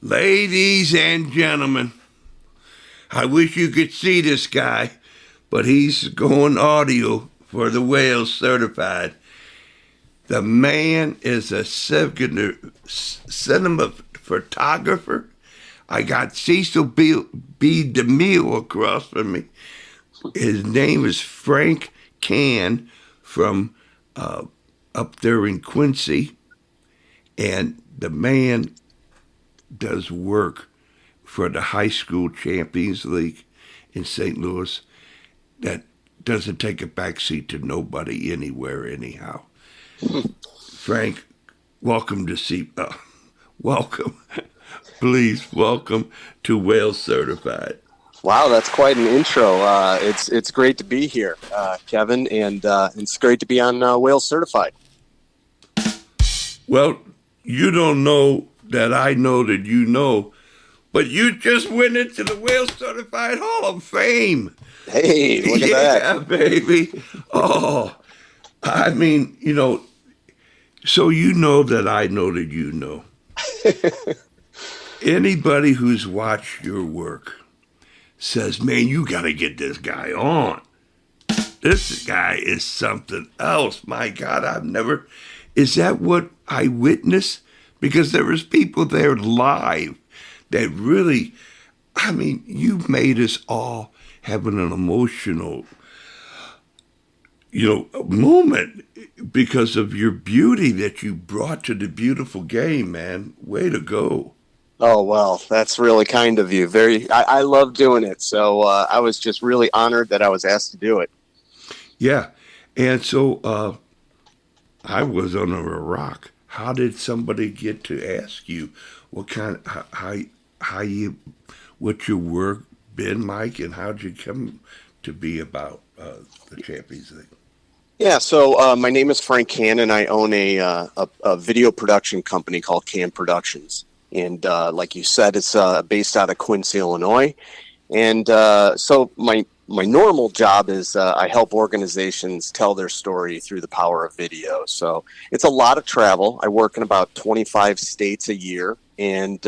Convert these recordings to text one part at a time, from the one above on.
Ladies and gentlemen, I wish you could see this guy, but he's going audio for the Whales Certified. The man is a cinema photographer. I got Cecil B. DeMille across from me. His name is Frank Cann from up there in Quincy. And the man does work for the High School Champions League in St. Louis that doesn't take a backseat to nobody anywhere anyhow. Frank, welcome to welcome. Please welcome to Whales Certified. Wow, that's quite an intro. It's great to be here, Kevin, and it's great to be on Whales Certified. Well, you don't know that I know that you know, but you just went into the Whales Certified Hall of Fame. Hey, look at that. Yeah, baby. Oh, I mean, so you know that I know that you know. Anybody who's watched your work says, man, you got to get this guy on. This guy is something else. My God, is that what I witnessed? Because there was people there live that really, you made us all having an emotional, moment because of your beauty that you brought to the beautiful game, man. Way to go. Oh, well, that's really kind of you. I love doing it. So I was just really honored that I was asked to do it. Yeah. And so I was under a rock. How did somebody get to ask you what's your work been, Mike, and how'd you come to be about the Champions League? Yeah, so my name is Frank Cann, and I own a video production company called Cann Productions. And like you said, it's based out of Quincy, Illinois. And so my normal job is I help organizations tell their story through the power of video. So it's a lot of travel. I work in about 25 states a year. And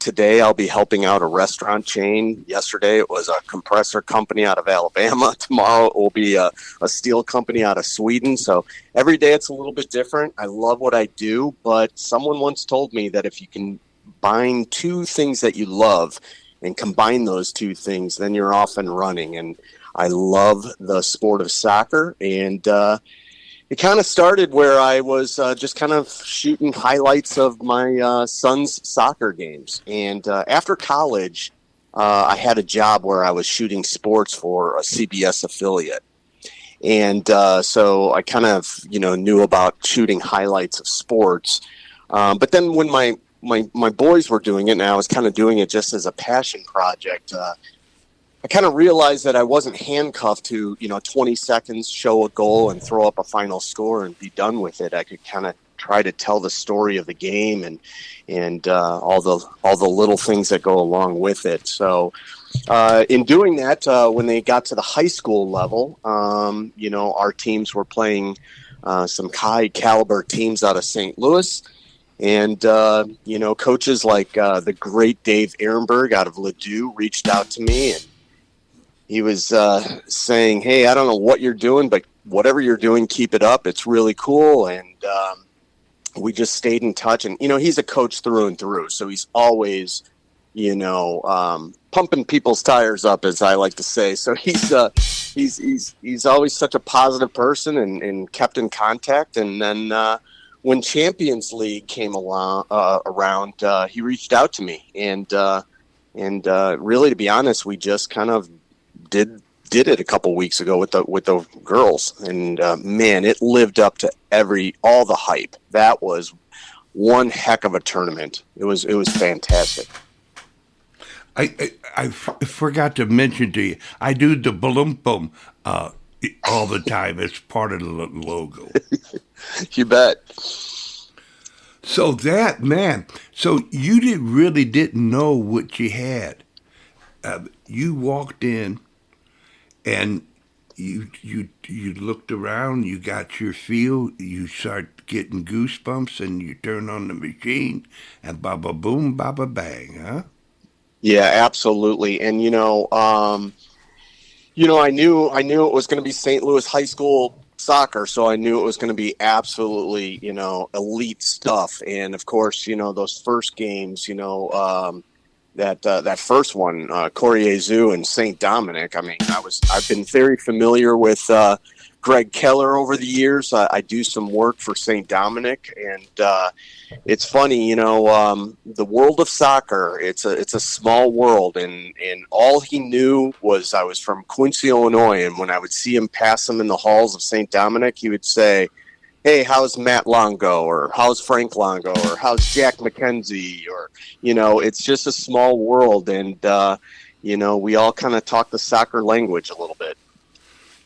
today I'll be helping out a restaurant chain. Yesterday it was a compressor company out of Alabama. Tomorrow it will be a steel company out of Sweden. So every day it's a little bit different. I love what I do, but someone once told me that if you can bind two things that you love and combine those two things, then you're off and running. And I love the sport of soccer. And it kind of started where I was just kind of shooting highlights of my son's soccer games. And after college, I had a job where I was shooting sports for a CBS affiliate. And so I kind of, knew about shooting highlights of sports. But then when my boys were doing it, and I was kind of doing it just as a passion project, I kind of realized that I wasn't handcuffed to, 20 seconds, show a goal and throw up a final score and be done with it. I could kind of try to tell the story of the game and all the little things that go along with it. So in doing that, when they got to the high school level, our teams were playing some high caliber teams out of St. Louis. And, coaches like the great Dave Ehrenberg out of Ladue reached out to me, and he was saying, hey, I don't know what you're doing, but whatever you're doing, keep it up. It's really cool. And we just stayed in touch. And, he's a coach through and through. So he's always, pumping people's tires up, as I like to say. So he's always such a positive person and kept in contact. And then when Champions League came around, he reached out to me. And really, to be honest, we just kind of did it a couple weeks ago with the girls, and man, it lived up to all the hype. That was one heck of a tournament. It was fantastic. I forgot to mention to you, I do the balloon boom all the time. It's part of the logo. You bet. So that, man, so you didn't know what you had. You walked in and you looked around, you got your feel, you start getting goosebumps, and you turn on the machine, and baba boom, baba bang, huh? Yeah, absolutely. And I knew it was going to be St. Louis high school soccer, so I knew it was going to be absolutely, elite stuff. And of course, those first games, that first one, Corrier Zoo and St. Dominic. I mean, I've been very familiar with Greg Keller over the years. I do some work for St. Dominic, and it's funny, the world of soccer. It's a small world, and all he knew was I was from Quincy, Illinois, and when I would see him pass him in the halls of St. Dominic, he would say, "Hey, how's Matt Longo?" or "How's Frank Longo?" or "How's Jack McKenzie?" or it's just a small world, and we all kind of talk the soccer language a little bit.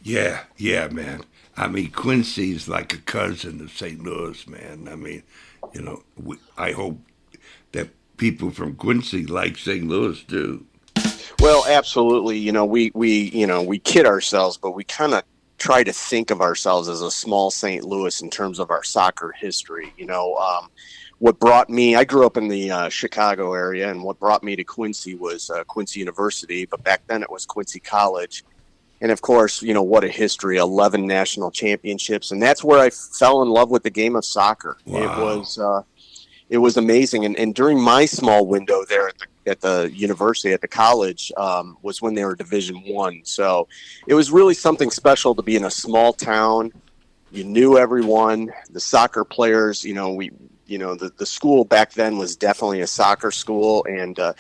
Yeah, yeah, man. I mean, Quincy's like a cousin of St. Louis, man. I mean, I hope that people from Quincy like St. Louis too. Well, absolutely. We kid ourselves, but we kind of try to think of ourselves as a small St. Louis in terms of our soccer history. What brought me, I grew up in the Chicago area, and what brought me to Quincy was Quincy University, but back then it was Quincy College. And of course, what a history, 11 national championships. And that's where I fell in love with the game of soccer. Wow. It was amazing. And during my small window there at the university, at the college, was when they were Division One. So it was really something special to be in a small town. You knew everyone, the soccer players. The school back then was definitely a soccer school, and to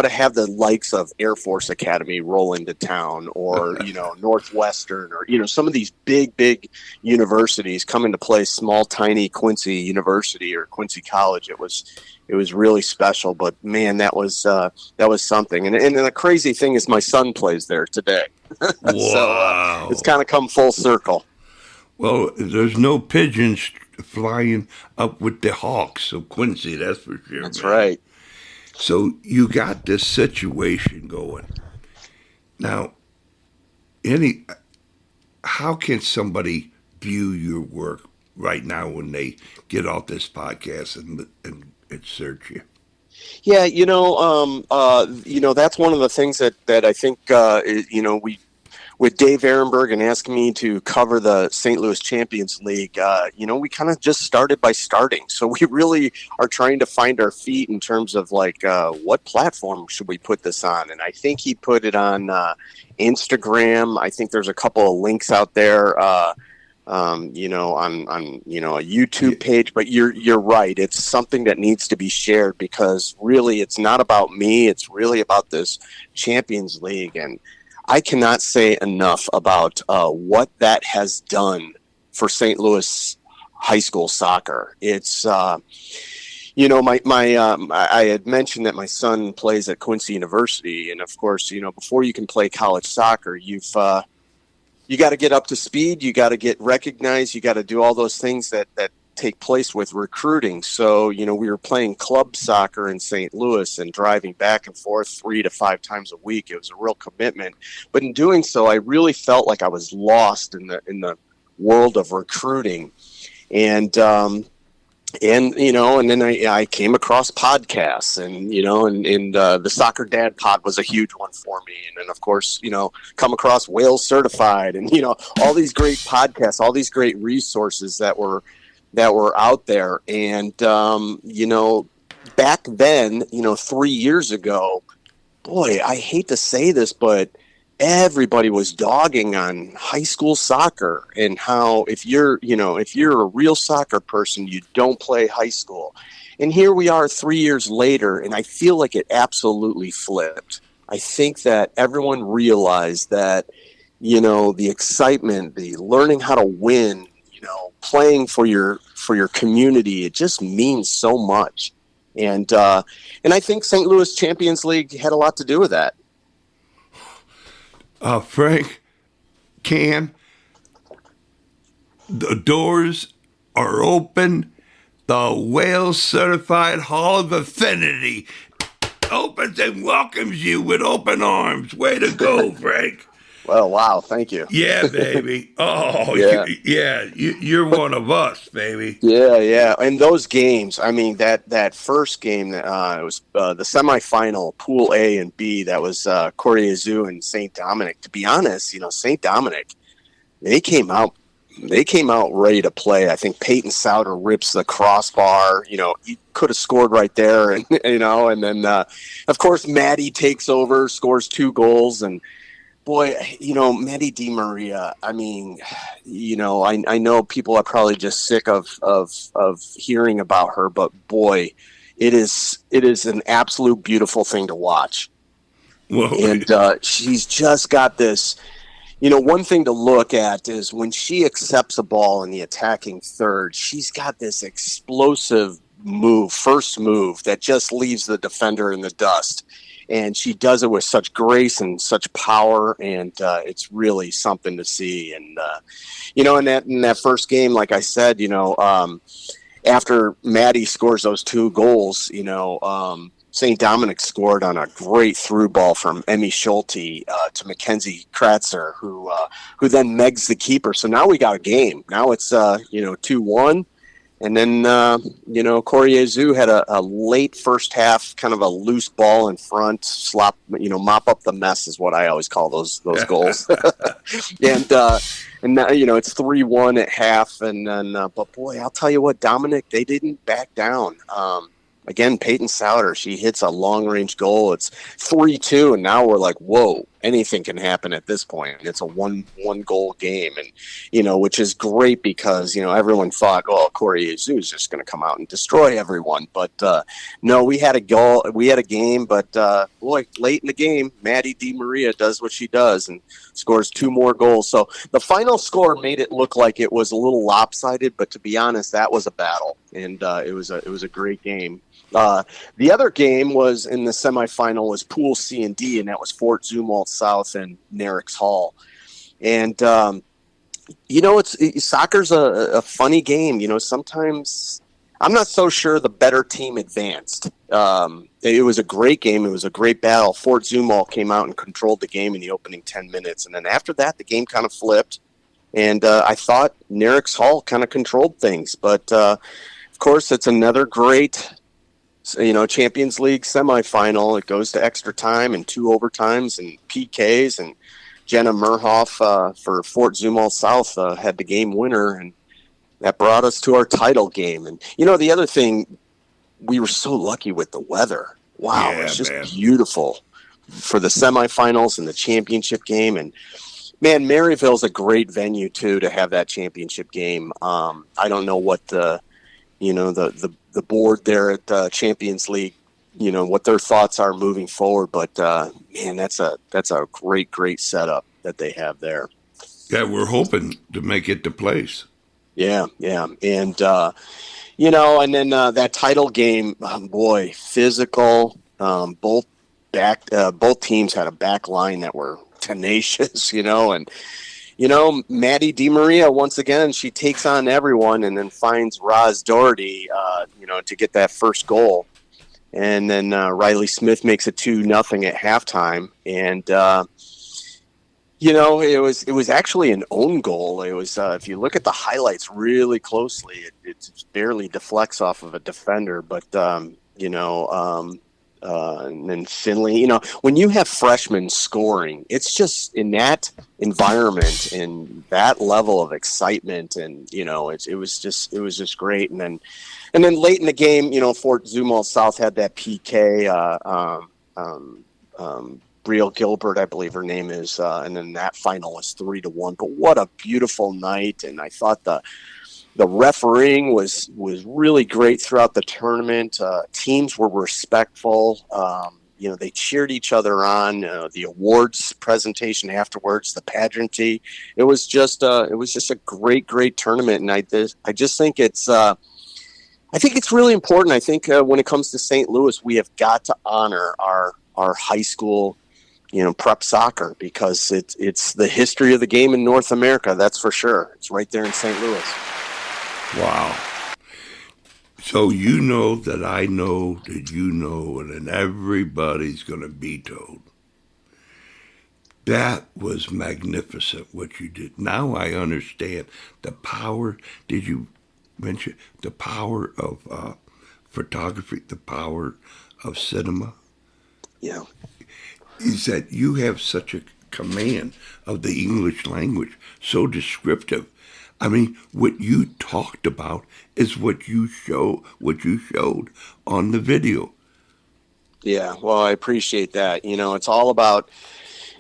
have the likes of Air Force Academy roll into town, or Northwestern, or some of these big universities come into play. Small, tiny Quincy University or Quincy College. It was really special. But man, that was something. And the crazy thing is, my son plays there today, so it's Wow. kind of come full circle. Well, there's no pigeons flying up with the hawks of Quincy, that's for sure, That's man. right. So you got this situation going. Now, any how can somebody view your work right now when they get off this podcast and search you? Yeah, that's one of the things that I think, we with Dave Ehrenberg and asking me to cover the St. Louis Champions League, we kind of just started by starting. So we really are trying to find our feet in terms of like, what platform should we put this on? And I think he put it on Instagram. I think there's a couple of links out there. On a Yeah, YouTube page, but you're right. It's something that needs to be shared, because really it's not about me. It's really about this Champions League, and I cannot say enough about what that has done for St. Louis high school soccer. It's I had mentioned that my son plays at Quincy University, and of course, before you can play college soccer, you got to get up to speed. You got to get recognized. You got to do all those things that take place with recruiting. So, we were playing club soccer in St. Louis and driving back and forth 3 to 5 times a week. It was a real commitment. But in doing so, I really felt like I was lost in the world of recruiting. And then I came across podcasts, and the Soccer Dad Pod was a huge one for me. And then, of course, come across Wales Certified, and, all these great podcasts, all these great resources that were out there. And, back then, 3 years ago, boy, I hate to say this, but everybody was dogging on high school soccer, and how if you're a real soccer person, you don't play high school. And here we are 3 years later, and I feel like it absolutely flipped. I think that everyone realized that, the excitement, the learning how to win, playing for your community, it just means so much. And I think St. Louis Champions League had a lot to do with that. Frank, Cann, the doors are open. The Wales Certified Hall of Affinity opens and welcomes you with open arms. Way to go, Frank. Oh, wow. Thank you. Yeah, baby. Oh, Yeah. you're But one of us, baby. yeah, yeah. And those games, I mean, that first game, it was the semifinal, Pool A and B, that was Corriere and St. Dominic. To be honest, St. Dominic, they came out. They came out ready to play. I think Peyton Souter rips the crossbar. He could have scored right there, and and then of course Maddie takes over, scores 2 goals, and boy, Maddie DiMaria. I mean, I know people are probably just sick of hearing about her, but boy, it is an absolute beautiful thing to watch, Well, and she's just got this. One thing to look at is when she accepts a ball in the attacking third, she's got this explosive first move that just leaves the defender in the dust. And she does it with such grace and such power, and it's really something to see. And in that first game, like I said, after Maddie scores those 2 goals, St. Dominic scored on a great through ball from Emmy Schulte to Mackenzie Kratzer, who then megs the keeper. So now we got a game. Now it's 2-1, and then Corriere had a late first half, kind of a loose ball in front, mop up the mess is what I always call those goals. And now, it's 3-1 at half, and then but boy, I'll tell you what, Dominic, they didn't back down. Again, Peyton Souter, she hits a long-range goal. It's 3-2, and now we're like, whoa, anything can happen at this point. It's a one-goal game, and which is great because everyone thought, oh, Corriere is just going to come out and destroy everyone. But no, we had a goal, we had a game, but boy, late in the game, Maddie DiMaria does what she does and scores 2 more goals. So the final score made it look like it was a little lopsided, but to be honest, that was a battle, and it was a great game. The other game was in the semifinal was Pool C and D, and that was Fort Zumwalt South and Nerix Hall. And soccer's a funny game. Sometimes I'm not so sure the better team advanced. It was a great game. It was a great battle. Fort Zumwalt came out and controlled the game in the opening 10 minutes, and then after that, the game kind of flipped. And I thought Nerix Hall kind of controlled things, but of course, it's another great. Champions League semifinal. It goes to extra time and 2 overtimes and PKs. And Jenna Merhoff for Fort Zumwalt South had the game winner, and that brought us to our title game. And the other thing, we were so lucky with the weather. Wow, yeah, it's just man. beautiful for the semifinals and the championship game. And man, Maryville's a great venue too to have that championship game. I don't know what the board there at Champions League, what their thoughts are moving forward. But man, that's a great setup that they have there. Yeah, we're hoping to make it to place. Yeah, and and then that title game, boy, physical. Both teams had a back line that were tenacious, and. Maddie DiMaria, once again, she takes on everyone and then finds Roz Doherty, to get that first goal. And then Riley Smith makes it 2-0 at halftime. And, it was actually an own goal. It was, if you look at the highlights really closely, it barely deflects off of a defender. But, and then Finley, when you have freshmen scoring, it's just in that environment and that level of excitement, and it was just great. And then late in the game, Fort Zumwalt South had that PK. Brielle Gilbert, I believe her name is, and then that final was 3-1. But what a beautiful night! And I thought the refereeing was really great throughout the tournament. Teams were respectful. They cheered each other on. The awards presentation afterwards, the pageantry. It was just a great tournament, and I just think it's really important. I think when it comes to St. Louis, we have got to honor our high school, prep soccer, because it's the history of the game in North America. That's for sure. It's right there in St. Louis. Wow. So you know that I know that you know, and then everybody's going to be told. That was magnificent what you did. Now I understand the power. Did you mention the power of photography, the power of cinema? Yeah. Is that you have such a command of the English language, so descriptive. I mean, what you talked about is what you showed on the video. Yeah. Well, I appreciate that. It's all about,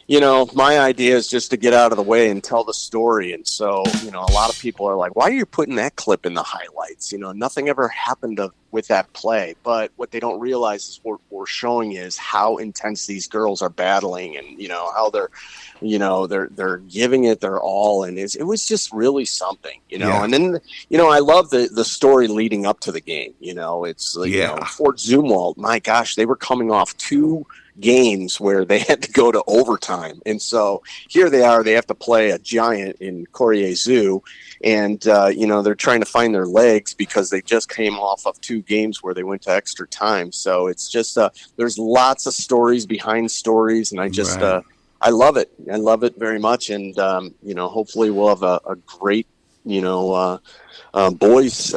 my idea is just to get out of the way and tell the story. And so, a lot of people are like, why are you putting that clip in the highlights? Nothing ever happened with that play. But what they don't realize is what we're showing is how intense these girls are battling, and, how they're giving it their all. And it was just really something, Yeah, and then, I love the story leading up to the game. It's like, yeah, Fort Zumwalt, my gosh, they were coming off two games where they had to go to overtime. And so here they are, they have to play a giant in Corrier Zoo. And, they're trying to find their legs because they just came off of two games where they went to extra time. So it's just, there's lots of stories behind stories. And right. I love it. I love it very much. And, hopefully we'll have a great, boys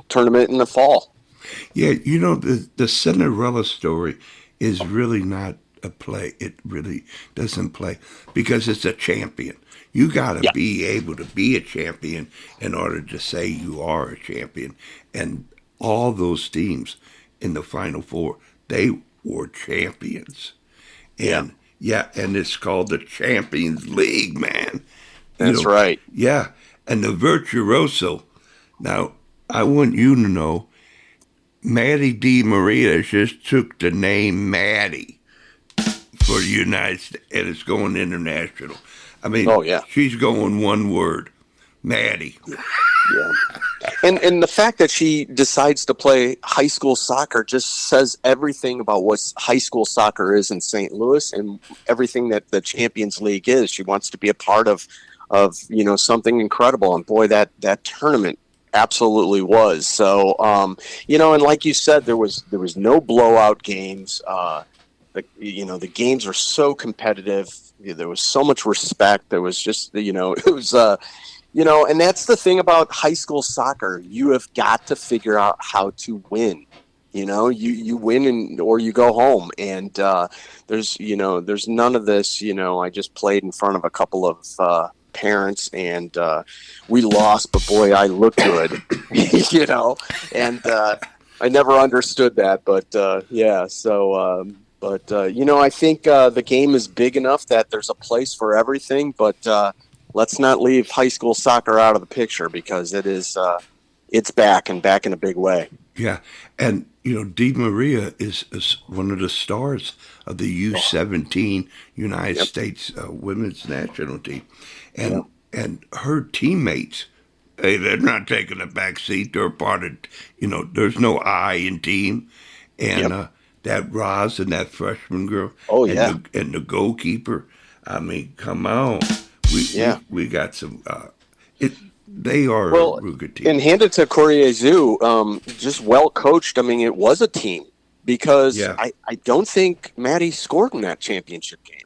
tournament in the fall. Yeah, the Cinderella story is really not a play. It really doesn't play because it's a champion. You got to Yeah. be able to be a champion in order to say you are a champion. And all those teams in the Final Four, they were champions. Yeah. And yeah, and it's called the Champions League, man. That's right. Yeah. And the virtuoso. Now, I want you to know Maddie D. Maria just took the name Maddie for the United States, and it's going international. I mean, Oh, yeah. she's going one word, Maddie. Yeah. And the fact that she decides to play high school soccer just says everything about what high school soccer is in St. Louis and everything that the Champions League is. She wants to be a part of something incredible. And boy, that tournament absolutely was. So and like you said, there was no blowout games. The games were so competitive. There was so much respect. There was just it was and that's the thing about high school soccer. You have got to figure out how to win. You win or you go home. And there's none of this. I just played in front of a couple of parents, and we lost, but boy, I look good. And I never understood that, but yeah. So, I think the game is big enough that there's a place for everything, but let's not leave high school soccer out of the picture because it's back and back in a big way. Yeah, and Di Maria is one of the stars of the U17 United Yep. States women's national team, Yep. and her teammates, hey, they're not taking a back seat. They're part of, there's no I in team, and Yep. that Roz and that freshman girl, Oh and yeah. the goalkeeper. I mean, come on, Yeah. we got some. It they are a Well, real good team. and hand it to Corrier Zoo, just well coached. I mean, it was a team because Yeah, I don't think Maddie scored in that championship game.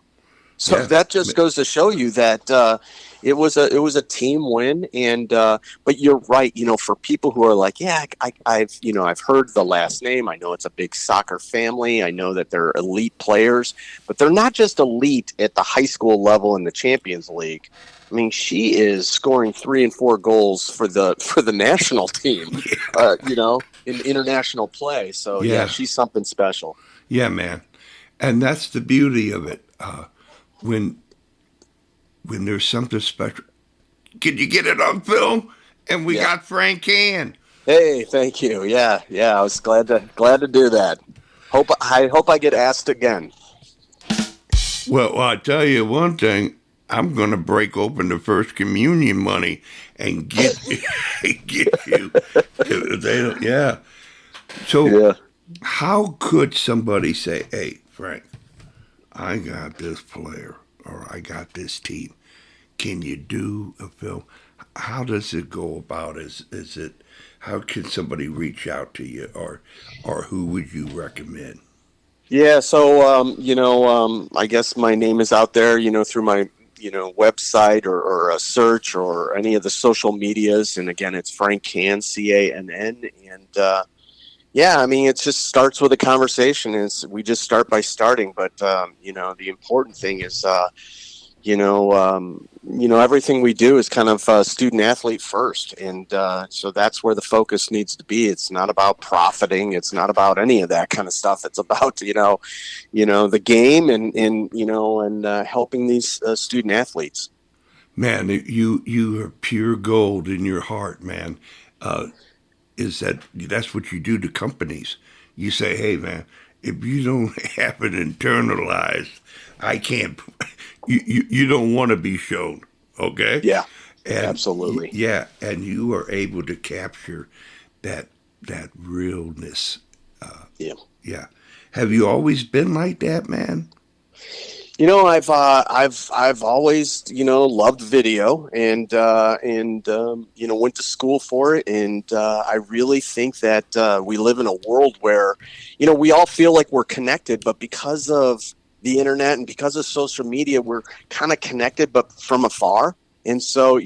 So yeah, that just goes to show you that it was a team win. And but you're right. For people who are like, yeah, I've heard the last name. I know it's a big soccer family. I know that they're elite players, but they're not just elite at the high school level in the Champions League. I mean, she is scoring 3 and 4 goals for the national team. In international play. So yeah, yeah. she's something special. Yeah, man, and that's the beauty of it. When there's something special, can you get it on film? And we Yeah. got Frank Cann. Hey, thank you. Yeah, yeah. I was glad to do that. I hope I get asked again. Well, I'll tell you one thing. I'm gonna break open the first communion money and get get you. If they don't, yeah. So Yeah. how could somebody say, "Hey, Frank, I got this player or I got this team. Can you do a film?" How does it go about? Is it how can somebody reach out to you or who would you recommend? Yeah, so I guess my name is out there, through my website or a search or any of the social medias, and again, it's Frank Cann, Cann, and yeah, I mean, it just starts with a conversation. We just start by starting, but the important thing is everything we do is kind of student athlete first, and so that's where the focus needs to be. It's not about profiting. It's not about any of that kind of stuff. It's about the game and helping these student athletes. Man, you are pure gold in your heart, man. Uh, is that's what you do to companies? You say, hey, man, if you don't have it internalized, I can't. You don't want to be shown, okay? Yeah, And absolutely. yeah, and you are able to capture that that realness. Yeah. Yeah. Have you always been like that, man? I've always loved video and went to school for it, and I really think that we live in a world where we all feel like we're connected, but because of the internet and because of social media, we're kind of connected but from afar. And so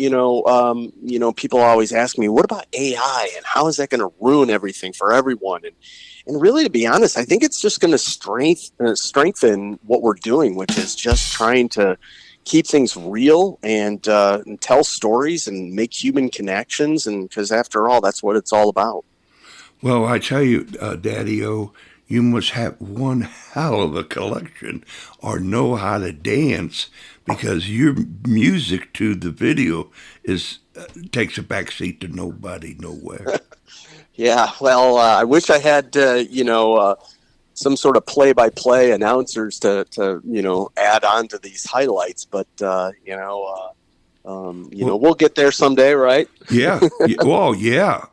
people always ask me, what about AI and how is that going to ruin everything for everyone? And really, to be honest, I think it's just going to strengthen what we're doing, which is just trying to keep things real and tell stories and make human connections. And because after all, that's what it's all about. Well, I tell you, Daddy O, you must have one hell of a collection or know how to dance because your music to the video is takes a backseat to nobody, nowhere. Yeah, well, I wish I had, some sort of play-by-play announcers to add on to these highlights, but Well, we'll get there someday, right? yeah, well, yeah.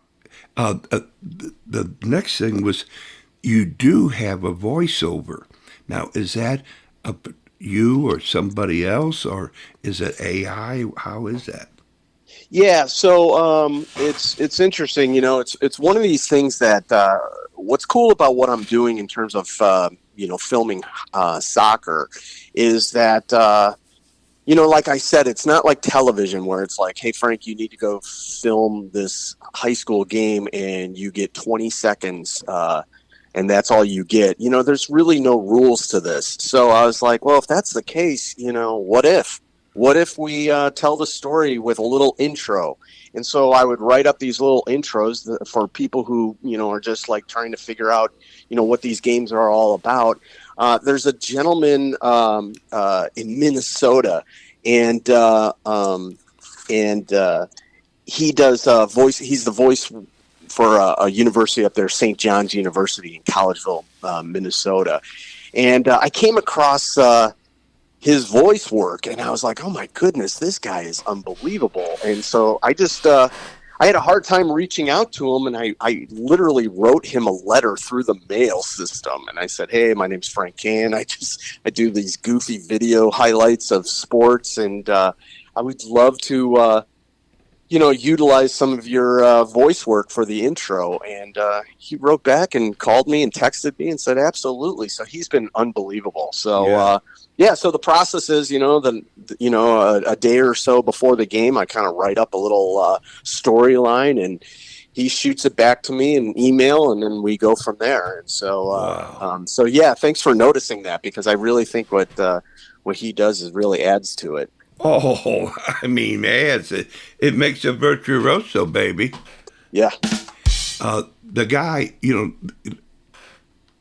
The next thing was you do have a voiceover. Now, is that a, you or somebody else, or is it AI? How is that? Yeah, so it's interesting. It's one of these things that what's cool about what I'm doing in terms of filming soccer is that like I said, it's not like television where it's like, hey Frank, you need to go film this high school game and you get 20 seconds. And that's all you get. There's really no rules to this. So I was like, well, if that's the case, what if? What if we tell the story with a little intro? And so I would write up these little intros for people who, are just like trying to figure out, what these games are all about. There's a gentleman in Minnesota, and he does voice. He's the voice for a university up there, St. John's University in Collegeville, Minnesota. And I came across his voice work, and I was like, oh my goodness, this guy is unbelievable. And so I had a hard time reaching out to him, and I literally wrote him a letter through the mail system. And I said, hey, my name's Frank Cann. I do these goofy video highlights of sports, and I would love to utilize some of your voice work for the intro. And he wrote back and called me and texted me and said, absolutely. So he's been unbelievable. So, Yeah. yeah, so the process is, a day or so before the game, I kind of write up a little storyline, and he shoots it back to me in email, and then we go from there. And so, Wow. so yeah, thanks for noticing that, because I really think what he does is really adds to it. Oh, I mean, it makes a virtuoso, baby. Yeah. The guy,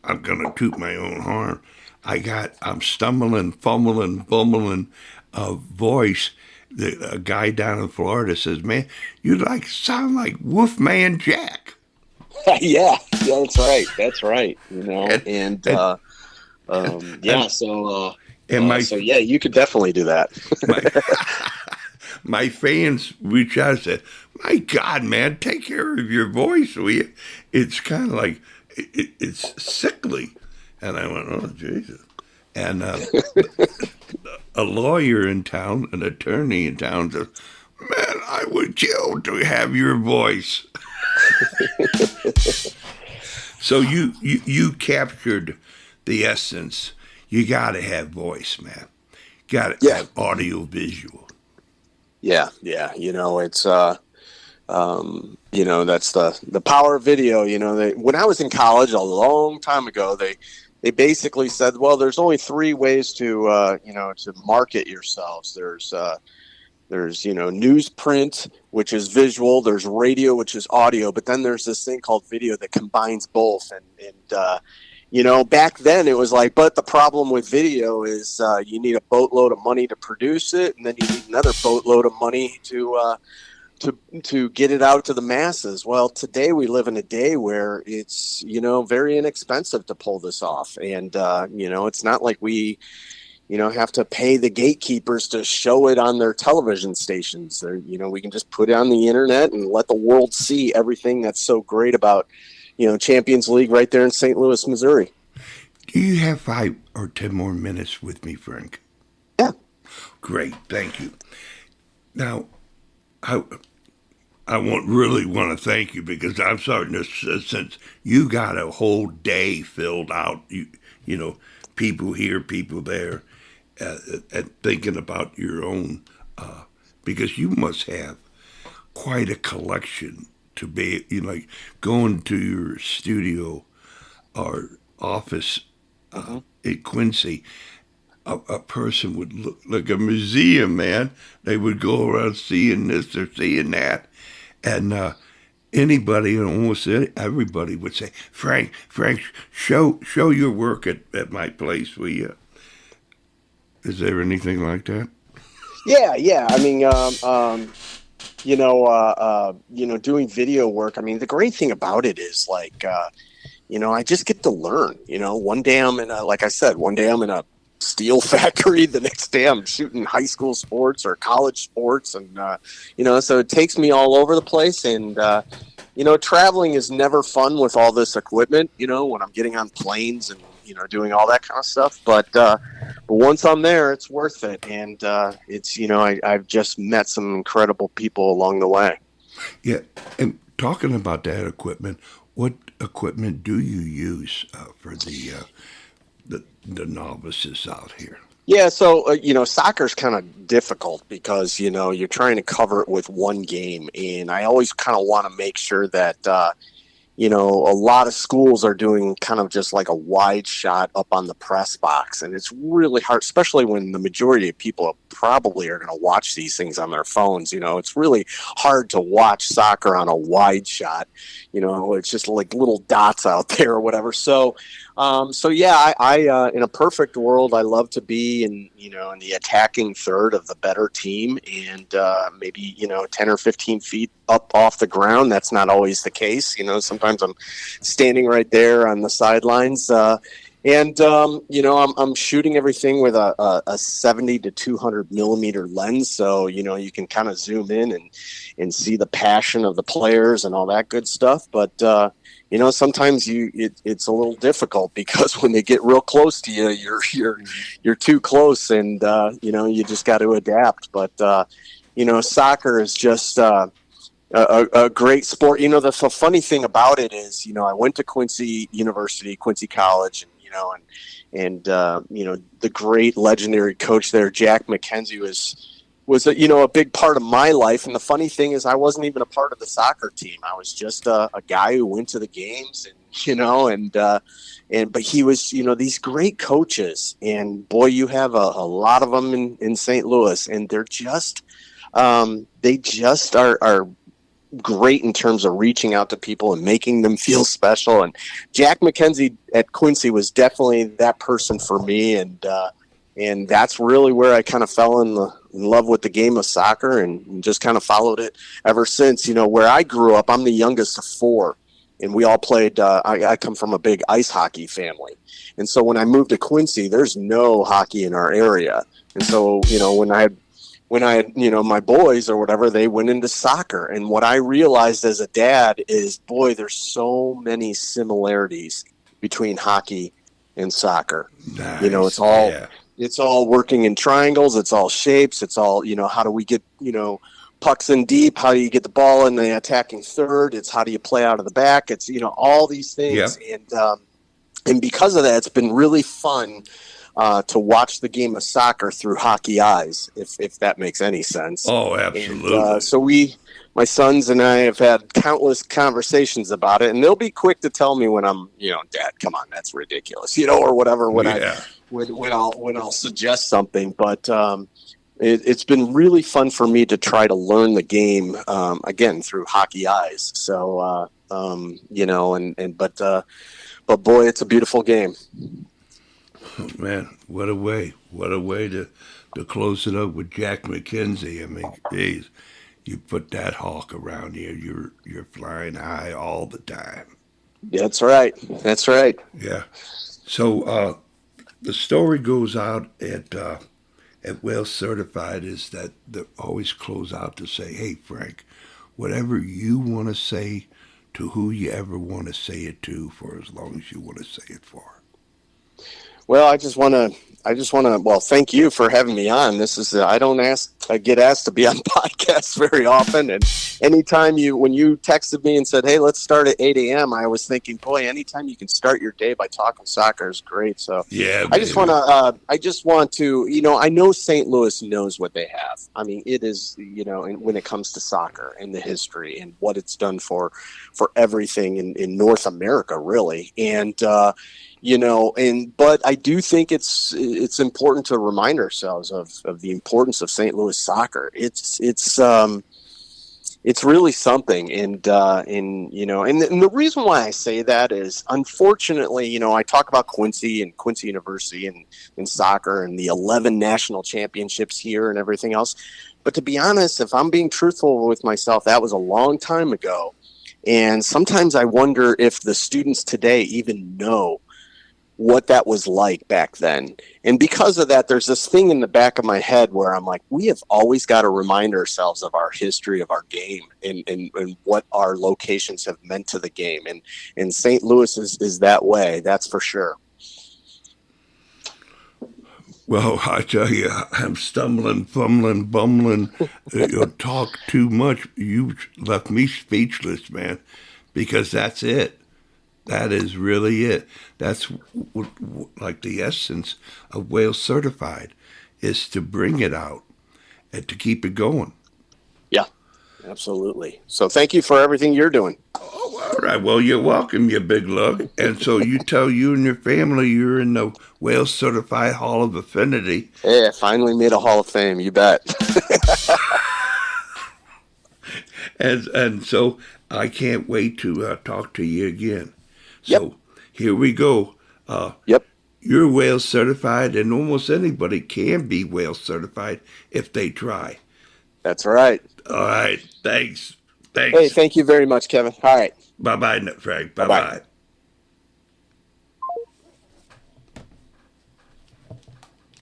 I'm gonna toot my own horn. I'm stumbling, fumbling, bumbling voice. A guy down in Florida says, "Man, you sound like Wolfman Jack." Yeah, yeah, that's right. That's right. And And and yeah, and, and so yeah, you could definitely do that. my my fans reach out and say, "My God, man, take care of your voice, will you?" It's kind of like it's sickly, and I went, "Oh Jesus!" And a lawyer in town, an attorney in town, says, "Man, I would kill to have your voice." So you captured the essence. You got to have voice, man. Got to Yeah. have audio visual. Yeah. Yeah. It's, that's the power of video. When I was in college a long time ago, they basically said, well, there's only three ways to market yourselves. There's newsprint, which is visual. There's radio, which is audio. But then there's this thing called video that combines both. And back then it was like, but the problem with video is you need a boatload of money to produce it, and then you need another boatload of money to get it out to the masses. Well, today we live in a day where it's very inexpensive to pull this off, and it's not like we have to pay the gatekeepers to show it on their television stations. We can just put it on the internet and let the world see everything that's so great about Champions League right there in St. Louis, Missouri. Do you have 5 or 10 more minutes with me, Frank? Yeah. Great, thank you. Now, I really want to thank you because I'm starting to since you got a whole day filled out. People here, people there, and thinking about your own, because you must have quite a collection to be like going to your studio or office at Quincy. A person would look like a museum, man. They would go around seeing this or seeing that. And anybody, and almost everybody would say, Frank, show your work at my place, will you? Is there anything like that? Yeah. I mean, doing video work. I mean, the great thing about it is like, I just get to learn. One day I'm like I said, one day I'm in a steel factory. The next day I'm shooting high school sports or college sports, and so it takes me all over the place. And traveling is never fun with all this equipment. When I'm getting on planes and doing all that kind of stuff. But once I'm there, it's worth it. And it's I've just met some incredible people along the way. Yeah, and talking about that equipment, what equipment do you use for the novices out here? Yeah, so soccer's kind of difficult because you're trying to cover it with one game, and I always kind of want to make sure that a lot of schools are doing kind of just like a wide shot up on the press box, and it's really hard, especially when the majority of people probably are going to watch these things on their phones. It's really hard to watch soccer on a wide shot. It's just like little dots out there or whatever. So yeah, I in a perfect world, I love to be in the attacking third of the better team, and maybe 10 or 15 feet up off the ground. That's not always the case. Sometimes I'm standing right there on the sidelines, and I'm shooting everything with a 70 to 200 millimeter lens, so you can kind of zoom in and see the passion of the players and all that good stuff. But sometimes it's a little difficult because when they get real close to you, you're too close, and you just got to adapt. But soccer is just a great sport. The funny thing about it is, I went to Quincy University, Quincy College, and the great legendary coach there, Jack McKenzie, was a big part of my life. And the funny thing is, I wasn't even a part of the soccer team. I was just a guy who went to the games, but he was, these great coaches, and boy, you have a lot of them in St. Louis, and they're just, they just are great in terms of reaching out to people and making them feel special. And Jack McKenzie at Quincy was definitely that person for me. And that's really where I kind of fell in love with the game of soccer and just kind of followed it ever since. Where I grew up, I'm the youngest of 4, and we all played. I come from a big ice hockey family. And so when I moved to Quincy, there's no hockey in our area. And so, when I had, my boys or whatever, they went into soccer. And what I realized as a dad is, boy, there's so many similarities between hockey and soccer. Nice. It's all working in triangles. It's all shapes. It's all, how do we get, pucks in deep? How do you get the ball in the attacking third? It's how do you play out of the back? It's, all these things. Yep. And because of that, it's been really fun to watch the game of soccer through hockey eyes, if that makes any sense. Oh, And absolutely. so my sons and I have had countless conversations about it, and they'll be quick to tell me when I'm, Dad, come on, that's ridiculous, or whatever Yeah. when I'll suggest something. But it's been really fun for me to try to learn the game again through hockey eyes. So but boy, it's a beautiful game. Oh, man, what a way. What a way to close it up with Jack McKenzie. I mean, geez, you put that hawk around you, you're flying high all the time. That's right. That's right. Yeah. So the story goes out at Well Certified is that they always close out to say, "Hey, Frank, whatever you want to say to who you ever want to say it to for as long as you want to say it for." Well, well, thank you for having me on. I get asked to be on podcasts very often. And anytime when you texted me and said, "Hey, let's start at 8 a.m." I was thinking, boy, anytime you can start your day by talking soccer is great. So Yeah, want baby. to, I just want to, I know St. Louis knows what they have. I mean, it is, when it comes to soccer and the history and what it's done for everything in North America, really. And, but I do think it's important to remind ourselves of the importance of St. Louis soccer. It's really something, and the reason why I say that is, unfortunately, I talk about Quincy and Quincy University and in soccer and the 11 national championships here and everything else. But to be honest, if I'm being truthful with myself, that was a long time ago. And sometimes I wonder if the students today even know what that was like back then. And because of that, there's this thing in the back of my head where I'm like, we have always got to remind ourselves of our history of our game and what our locations have meant to the game. And St. Louis is that way, that's for sure. Well, I tell you, I'm stumbling, fumbling, bumbling. You talk too much. You left me speechless, man, because that's it. That is really it. That's like the essence of Wales Certified is to bring it out and to keep it going. Yeah, absolutely. So thank you for everything you're doing. Oh, all right. Well, you're welcome, you big lug. And so you tell you and your family you're in the Wales Certified Hall of Affinity. Hey, I finally made a Hall of Fame, you bet. And so I can't wait to talk to you again. Yep. So here we go. Uh, Yep. you're Wales certified, and almost anybody can be Wales certified if they try. That's right. All right. Thanks. Hey, Thanks. thank you very much, Kevin. All right. Bye bye, Frank. Bye Bye bye. bye.